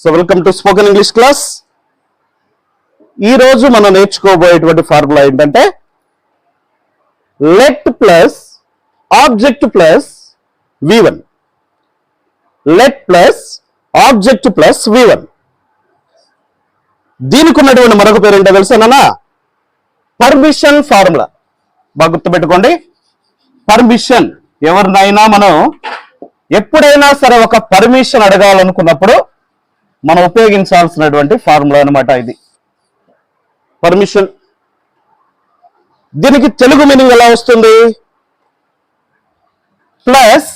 So welcome to spoken English class. ఈ రోజు మనం నేర్చుకోబోయేటువంటి ఫార్ములా ఏంటంటే let plus object plus v1. Let plus object plus v1. దీనికి ఉన్నటువంటి మరొక పేరు ఏంటో తెలుసానా? Permission formula. బాగా గుర్తుపెట్టుకోండి, పర్మిషన్. ఎవరినైనా మనం ఎప్పుడైనా సరే ఒక పర్మిషన్ అడగాలనుకున్నప్పుడు మనం ఉపయోగించాల్సినటువంటి ఫార్ములా అన్నమాట ఇది, పర్మిషన్. దీనికి తెలుగు మీనింగ్ ఎలా వస్తుంది? ప్లస్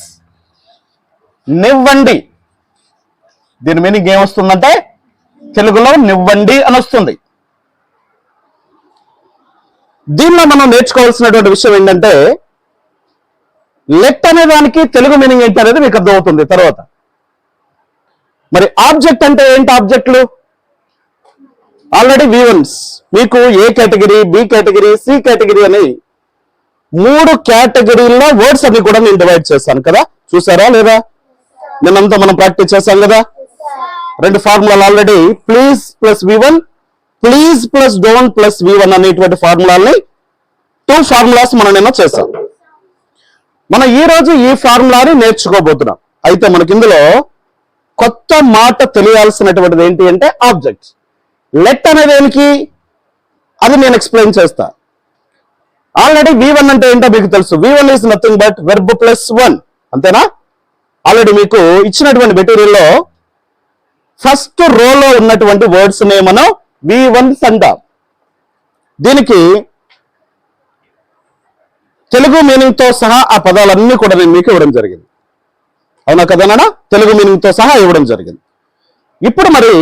నివ్వండి. దీని మీనింగ్ ఏమొస్తుందంటే తెలుగులో నివ్వండి అని వస్తుంది. దీనిలో మనం నేర్చుకోవాల్సినటువంటి విషయం ఏంటంటే లెట్ అనే దానికి తెలుగు మీనింగ్ ఏంటి అనేది మీకు అర్థమవుతుంది తర్వాత. మరి ఆబ్జెక్ట్ అంటే ఏంటి? ఆబ్జెక్టులు ఆల్రెడీ v1s మీకు A category, B category, C category అని 3 కేటగిరీల్లో వర్డ్స్ అన్ని కూడా నేను డివైడ్ చేశాను కదా, చూసారా లేదా? నిన్నంతా మనం ప్రాక్టీస్ చేశాం కదా. 2 ఫార్ములాలు already, please plus v1, please plus don't plus v1 అనేటువంటి ఫార్ములాల్ని 2 ఫార్ములాస్ మనం నిన్న చేశాం. మనం ఈ రోజు ఈ ఫార్ములాని నేర్చుకోబోతున్నాం. అయితే మనకి ఇందులో కొత్త మాట తెలియాల్సినటువంటిది ఏంటి అంటే ఆబ్జెక్ట్. లెట్ అనేది దేనికి అది నేను ఎక్స్ప్లెయిన్ చేస్తా. ఆల్రెడీ v1 అంటే ఏంటో మీకు తెలుసు. v1 is nothing but verb plus 1, అంతేనా? ఆల్రెడీ మీకు ఇచ్చినటువంటి మెటీరియల్లో ఫస్ట్ రోలో ఉన్నటువంటి వర్డ్స్ నే మనం v1s అంటాం. దీనికి తెలుగు మీనింగ్ తో సహా ఆ పదాలన్నీ కూడా నేను మీకు ఇవ్వడం జరిగింది, అవునా కదనా? తెలుగు మీనింగ్ తో సహా ఇవ్వడం జరిగింది. ఇప్పుడు మరి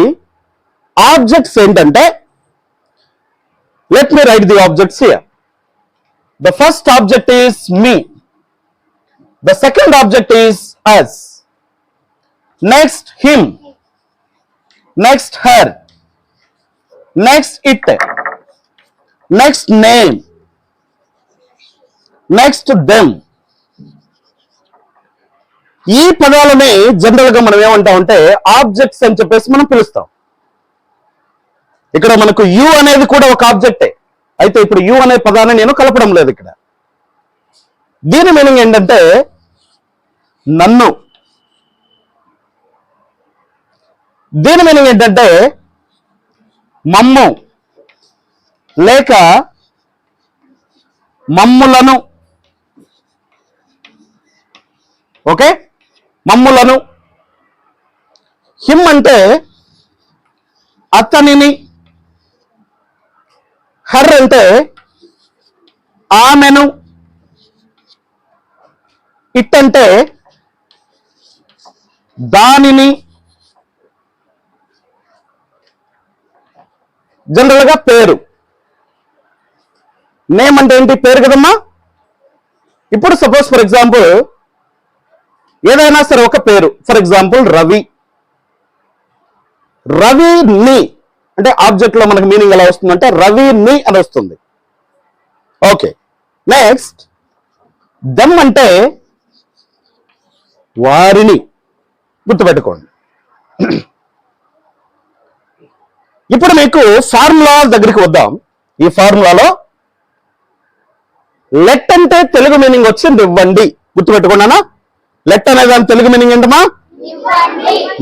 ఆబ్జెక్ట్స్ ఏంటంటే, let me right the objects here. The first object is me, the second object is us, next him, next her, next it, next name, next them. ఈ పదాలని జనరల్ గా మనం ఏమంటామంటే ఆబ్జెక్ట్స్ అని చెప్పేసి మనం పిలుస్తాం. ఇక్కడ మనకు యు అనేది కూడా ఒక ఆబ్జెక్టే. అయితే ఇప్పుడు యు అనే పదాన్ని నేను కలపడం లేదు ఇక్కడ. దీని మీనింగ్ ఏంటంటే నన్ను. దీని మీనింగ్ ఏంటంటే మమ్ము లేక మమ్ములను. ఓకే, మమ్ములను. హిమ్ అంటే అతనిని, హర్ అంటే ఆమెను, ఇట్ అంటే దానిని. జనరల్ గా పేరు. నేమ్ అంటే ఏంటి? పేరు కదమ్మా. ఇప్పుడు సపోజ్ ఫర్ ఎగ్జాంపుల్ ఏదైనా సరే ఒక పేరు, ఫర్ ఎగ్జాంపుల్ రవి. రవిని అంటే ఆబ్జెక్ట్ లో మనకు మీనింగ్ ఎలా వస్తుందంటే రవిని అని వస్తుంది. ఓకే, నెక్స్ట్ దెమ్ అంటే వారిని. గుర్తుపెట్టుకోండి. ఇప్పుడు మీకు ఫార్ములా దగ్గరికి వద్దాం. ఈ ఫార్ములాలో లెట్ అంటే తెలుగు మీనింగ్ వచ్చి నివ్వండి. గుర్తుపెట్టుకున్నానా? లెట్ అనే దాని తెలుగు మీనింగ్ ఏంటమ్మా?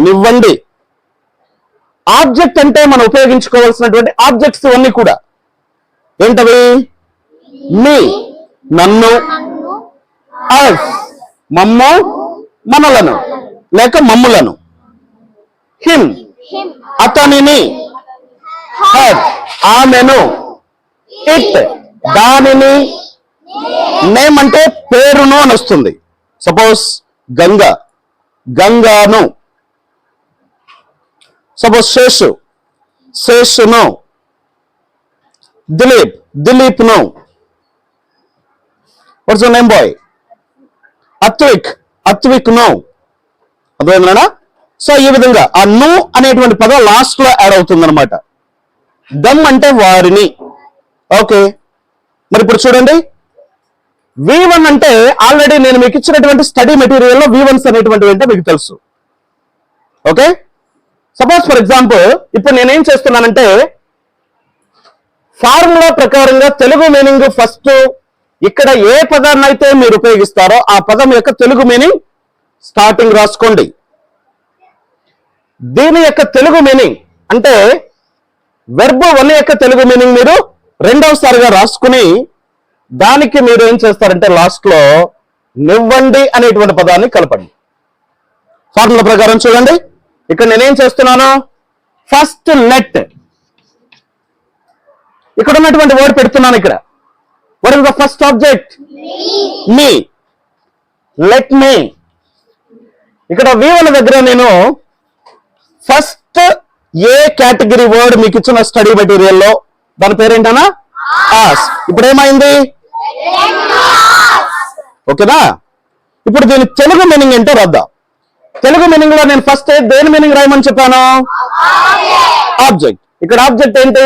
నివ్వండి. ఆబ్జెక్ట్ అంటే మనం ఉపయోగించుకోవాల్సినటువంటి ఆబ్జెక్ట్స్ ఇవన్నీ కూడా ఏంటవి? మీ, నన్ను, us, మమ్ము, మనలను లేక మమ్ములను. హిమ్ అతనిని, her ఆమెను, it దానిని, నేమ్ అంటే పేరును అని వస్తుంది. సపోజ్ గంగ, గంగాను. సపోజ్ శేషు, శేషును. దిలీప్, దిలీప్ను. What's your name boy? Atvik, అత్విక్ను. అర్థమైందా? సో ఈ విధంగా ఆ ను అనేటువంటి పదం లాస్ట్ లో యాడ్ అవుతుంది అనమాట. దమ్ అంటే వారిని. ఓకే, మరి ఇప్పుడు చూడండి, v1 అంటే ఆల్రెడీ నేను మీకు ఇచ్చినటువంటి స్టడీ మెటీరియల్లో v1s అనేటువంటి అంటే మీకు తెలుసు. ఓకే, సపోజ్ ఫర్ ఎగ్జాంపుల్ ఇప్పుడు నేనేం చేస్తున్నానంటే ఫార్ములా ప్రకారంగా తెలుగు మీనింగ్ ఫస్ట్ ఇక్కడ ఏ పదాన్ని అయితే మీరు ఉపయోగిస్తారో ఆ పదం యొక్క తెలుగు మీనింగ్ స్టార్టింగ్ రాసుకోండి. దీని యొక్క తెలుగు మీనింగ్ అంటే వెర్బ్ 1 యొక్క తెలుగు మీనింగ్ మీరు రెండవసారిగా రాసుకుని దానికి మీరు ఏం చేస్తారంటే లాస్ట్ లో నివ్వండి అనేటువంటి పదాన్ని కలపండి. ఫార్ములా ప్రకారం చూడండి, ఇక్కడ నేనేం చేస్తున్నాను, ఫస్ట్ లెట్, ఇక్కడ ఉన్నటువంటి వర్డ్ పెడుతున్నాను. ఇక్కడ what is the first object? Me. Let me. ఇక్కడ V1 దగ్గర నేను ఫస్ట్ ఏ కేటగిరీ వర్డ్ మీకు ఇచ్చిన స్టడీ మెటీరియల్లో దాని పేరేంటనా? ఆస్. ఇప్పుడు ఏమైంది? ఓకేనా? ఇప్పుడు దీని తెలుగు మీనింగ్ ఏంటో రాద్దాం. తెలుగు మీనింగ్ లో నేను ఫస్ట్ దేని మీనింగ్ రాయమని చెప్పాను? ఆబ్జెక్ట్. ఇక్కడ ఆబ్జెక్ట్ ఏంటి?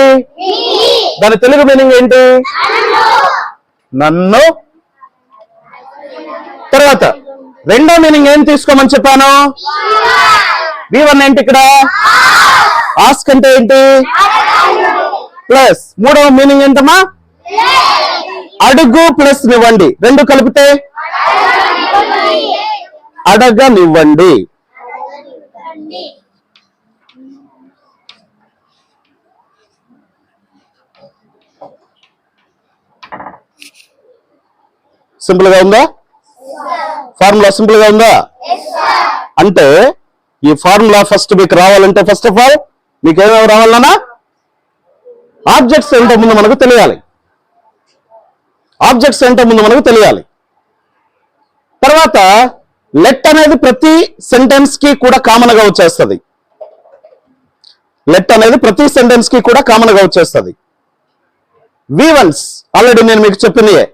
దాని తెలుగు మీనింగ్ ఏంటి? నన్ను. తర్వాత రెండో మీనింగ్ ఏం తీసుకోమని చెప్పాను? V1 ఏంటి ఇక్కడ? ఆస్క్ అంటే ఏంటి? ప్లస్ మూడవ మీనింగ్ ఏంటమ్మా? అడుగు ప్లస్ నివ్వండి, రెండు కలిపితే అడగనివ్వండి. సింపుల్ గా ఉందా? ఫార్ములా సింపుల్ గా ఉందా? అంటే ఈ ఫార్ములా ఫస్ట్ మీకు రావాలంటే ఫస్ట్ ఆఫ్ ఆల్ మీకు ఏమేమి రావాలన్నా ఆబ్జెక్ట్స్ ఏంటో ముందు మనకు తెలియాలి. ఆబ్జెక్ట్స్ ఏంటో ముందు మనకు తెలియాలి. తర్వాత లెట్ అనేది ప్రతి సెంటెన్స్ కి కూడా కామన్ గా వచ్చేస్తుంది. లెట్ అనేది ప్రతి సెంటెన్స్ కి కూడా కామన్ గా వచ్చేస్తుంది. V1s ఆల్రెడీ నేను మీకు చెప్పినయే.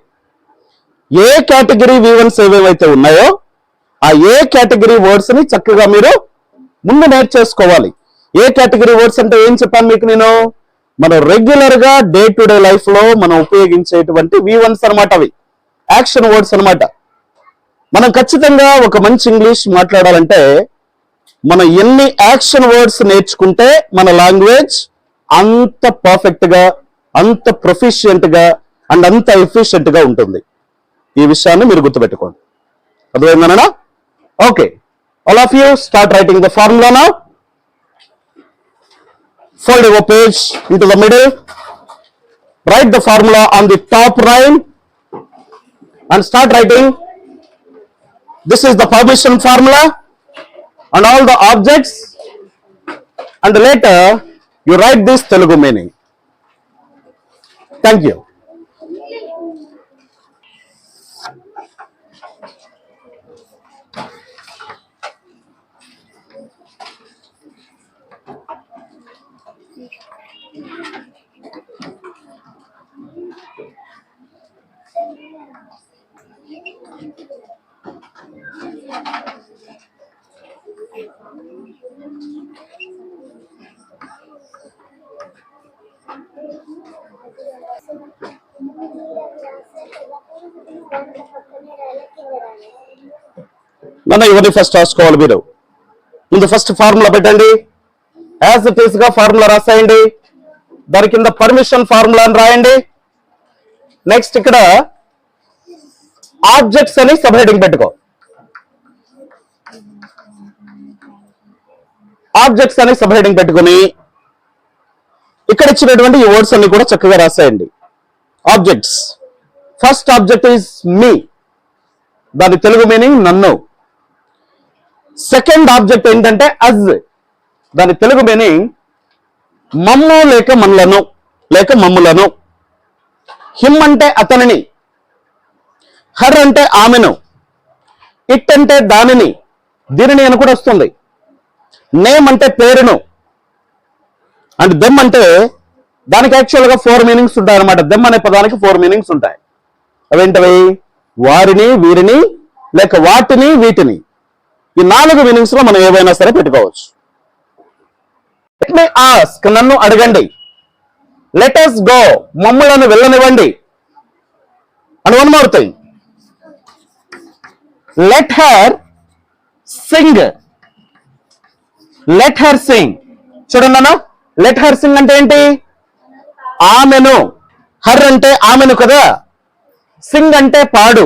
ఏ కేటగిరీ V1s ఏవేవైతే ఉన్నాయో ఆ ఏ కేటగిరీ వర్డ్స్ ని చక్కగా మీరు ముందు నేర్చేసుకోవాలి. ఏ కేటగిరీ వర్డ్స్ అంటే ఏం చెప్పాను మీకు నేను? మనం రెగ్యులర్ గా డే టు డే లైఫ్ లో మనం ఉపయోగించేటువంటి V1s అనమాట. అవి యాక్షన్ వర్డ్స్ అనమాట. మనం ఖచ్చితంగా ఒక మంచి ఇంగ్లీష్ మాట్లాడాలంటే మనం ఎన్ని యాక్షన్ వర్డ్స్ నేర్చుకుంటే మన లాంగ్వేజ్ అంత పర్ఫెక్ట్ గా, అంత ప్రొఫిషియంట్ గా అండ్ అంత ఎఫిషియెంట్ గా ఉంటుంది. ఈ విషయాన్ని మీరు గుర్తుపెట్టుకోండి. అర్థమైందనా? Okay, all of you start writing the formula now. Fold your page into the middle. Write the formula on the top line and start writing. This is the permission formula and all the objects, and later you write this Telugu meaning. Thank you. నన్ను ఇవన్నీ first రాసుకోవాలి. మీరు ముందు first formula పెట్టండి. As it is గా formula రాసేయండి. దాని కింద permission formula అని రాయండి. నెక్స్ట్ ఇక్కడ ఆబ్జెక్ట్స్ అని సబ్ హెడింగ్ పెట్టుకో. ఆబ్జెక్ట్స్ అని సబ్ హెడింగ్ పెట్టుకుని ఇక్కడ ఇచ్చినటువంటి ఈ వర్డ్స్ అన్ని కూడా చక్కగా రాసేయండి. ఆబ్జెక్ట్స్. ఫస్ట్ ఆబ్జెక్ట్ ఈజ్ మీ, దాని తెలుగు మీనింగ్ నన్ను. సెకండ్ ఆబ్జెక్ట్ ఏంటంటే అజ్, దాని తెలుగు మీనింగ్ మమ్ము లేక మనలను లేక మమ్ములను. హిమ్ అంటే అతనిని, హర్ అంటే ఆమెను, ఇట్ అంటే దానిని, దీనిని అని కూడా వస్తుంది. నేమ్ అంటే పేరును, అండ్ దెమ్ అంటే దానికి యాక్చువల్ గా 4 మీనింగ్స్ ఉంటాయి అనమాట. దెమ్ అనే పదానికి 4 మీనింగ్స్ ఉంటాయి. అవేంటవి? వారిని, వీరిని, లేక వాటిని, వీటిని. ఈ 4 మీనింగ్స్ లో మనం ఏవైనా సరే పెట్టుకోవచ్చు. లెట్ మీ ఆస్క్, నన్ను అడగండి. లెట్ us గో, మమ్ములను వెళ్ళనివ్వండి. And one more thing, let her sing, let her sing. చూడండి అన్న, లెట్ హర్ సింగ్ అంటే ఏంటి? ఆమెను. హర్ అంటే ఆమెను కదా. సింగ్ అంటే పాడు.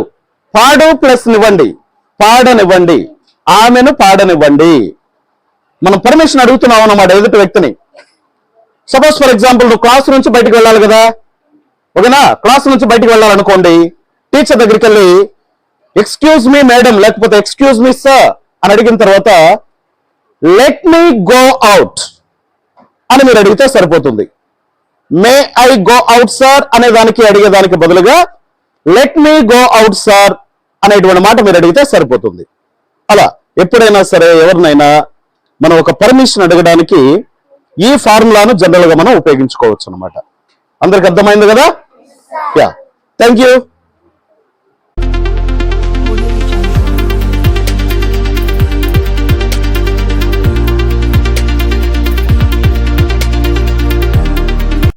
పాడు ప్లస్ నివ్వండి, పాడనివ్వండి, ఆమెను పాడనివ్వండి. మనం పర్మిషన్ అడుగుతున్నాం అన్నమాట ఎదుటి వ్యక్తిని. సపోజ్ ఫర్ ఎగ్జాంపుల్ నువ్వు క్లాస్ నుంచి బయటికి వెళ్ళాలి కదా, ఓకేనా? క్లాస్ నుంచి బయటికి వెళ్ళాలనుకోండి, టీచర్ దగ్గరికి వెళ్ళి ఎక్స్క్యూజ్ మీ మేడం లేకపోతే ఎక్స్క్యూజ్ మీ సార్ అని అడిగిన తర్వాత లెట్ మీ గో అవుట్ అని మీరు అడిగితే సరిపోతుంది. May I go out sir అనే దానికి అడిగేదానికి బదులుగా let me go out sir అనేటువంటి మాట మీరు అడిగితే సరిపోతుంది. అలా ఎప్పుడైనా సరే ఎవరినైనా మనం ఒక పర్మిషన్ అడగడానికి ఈ ఫార్ములాను జనరల్ గా మనం ఉపయోగించుకోవచ్చు అన్నమాట. అందరికి అర్థమైంది కదా? Yeah, thank you.